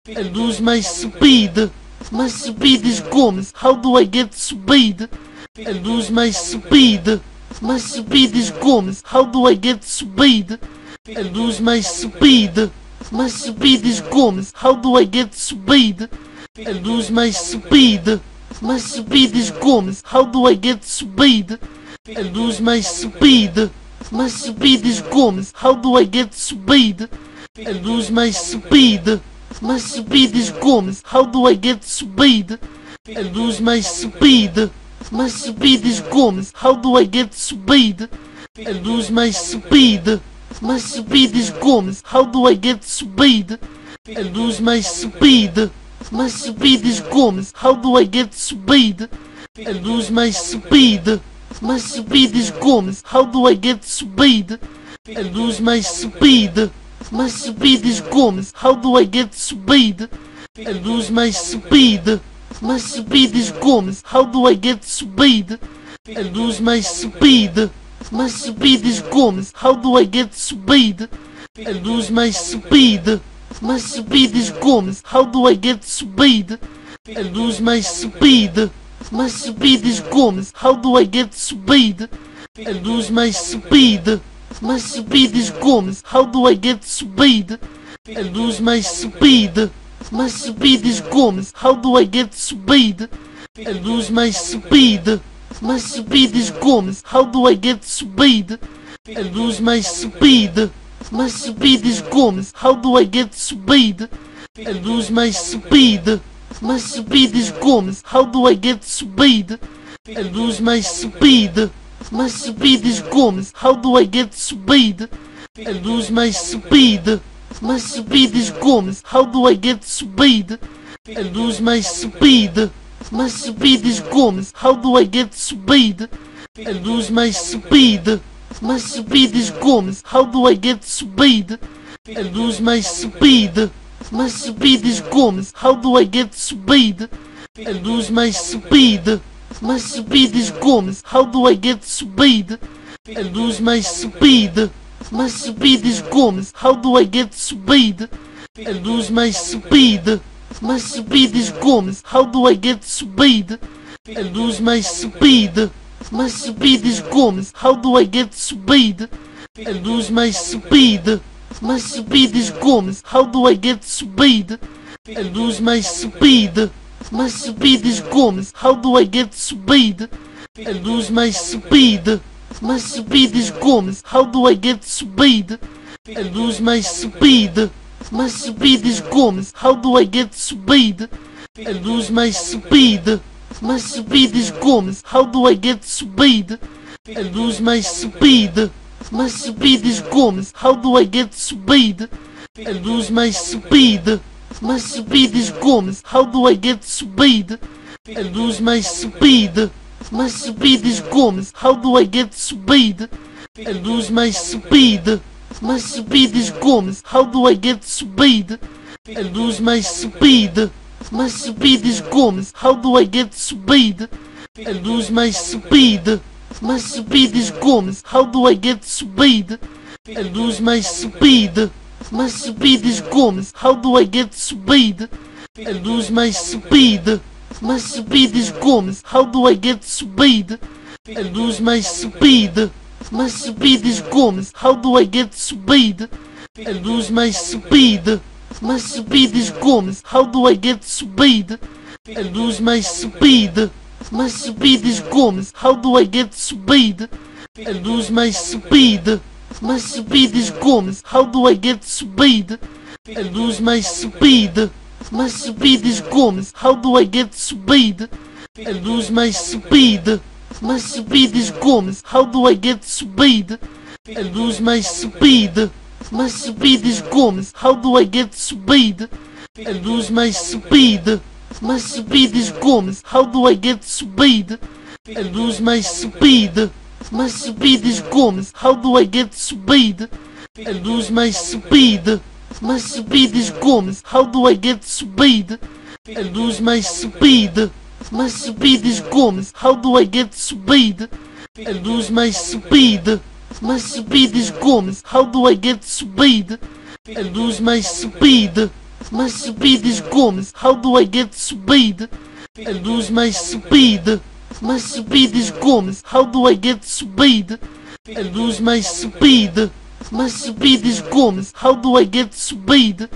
I lose my speed. My speed is gone. How do I get speed? I lose my speed. My speed is gone. How do I get speed? I lose my speed. My speed is gone. How do I get speed? I lose my speed. My speed is gone. How do I get speed? I lose my speed. My speed is gone. How do I get speed? I lose my speed. My speed is gone. How do I get speed? I lose my speed. My speed is gone. How do I get speed? I lose my speed. My speed is gone. How do I get speed? I lose my speed. My speed is gone. How do I get speed? I lose my speed. My speed is gone. How do I get speed? I lose my speed. My speed is gone. How do I get speed? I lose my speed. My speed is gone. How do I get speed? I lose my speed. My speed is gone. How do I get speed? I lose my speed. My speed is gone. How do I get speed? I lose my speed. My speed is gone. How do I get speed? I lose my speed. My speed is gone. How do I get speed? I lose my speed. My speed is gone. How do I get speed? I lose my speed. My speed is gone. How do I get speed? I lose my speed. My speed is gone. How do I get speed? I lose my speed. My speed is gone. How do I get speed? I lose my speed. My speed is gone. How do I get speed? I lose my speed. My speed is gone. How do I get speed? I lose my speed. My speed is gone. How do I get speed? I lose my speed. My speed is gone. How do I get speed? I lose my speed. My speed is gone. How do I get speed? I lose my speed. My speed is gone. How do I get speed? I lose my speed. My speed is gone. How do I get speed? I lose my speed. My speed is gone. How do I get speed? I lose my speed. My speed is gone. How do I get speed? I lose my speed. My speed is gone. How do I get speed? I lose my speed. My speed is gone. How do I get speed? I lose my speed. My speed is gone. How do I get speed? I lose my speed. My speed is gone. How do I get speed? I lose my speed. My speed is gone. How do I get speed? I lose my speed. My speed is gone. How do I get speed? I lose my speed. My speed is gone. How do I get speed? I lose my speed. My speed is gone. How do I get speed? I lose my speed. My speed is gone. How do I get speed? I lose my speed. My speed is gone. How do I get speed? I lose my speed. My speed is gone. How do I get speed? I lose my speed. My speed is gone. How do I get speed? I lose my speed. My speed is gone. How do I get speed? I lose my speed. My speed is gone. How do I get speed? I lose my speed. My speed is gone. How do I get speed? I lose my speed. My speed is gone. How do I get speed? I lose my speed. My speed is gone. How do I get speed? I lose my speed. My speed is gone. How do I get speed? I lose my speed. My speed is gone. How do I get speed? I lose my speed. My speed is gone. How do I get speed? I lose my speed. My speed is gone. How do I get speed? I lose my speed. My speed is gone. How do I get speed? I lose my speed. My speed is gone. How do I get speed? I lose my speed. My speed is gone. How do I get speed? I lose my speed. My speed is gone. How do I get speed? I lose my speed. My speed is gone. How do I get speed? I lose my speed. My speed is gone. How do I get speed? I lose my speed. My speed is gone. How do I get speed?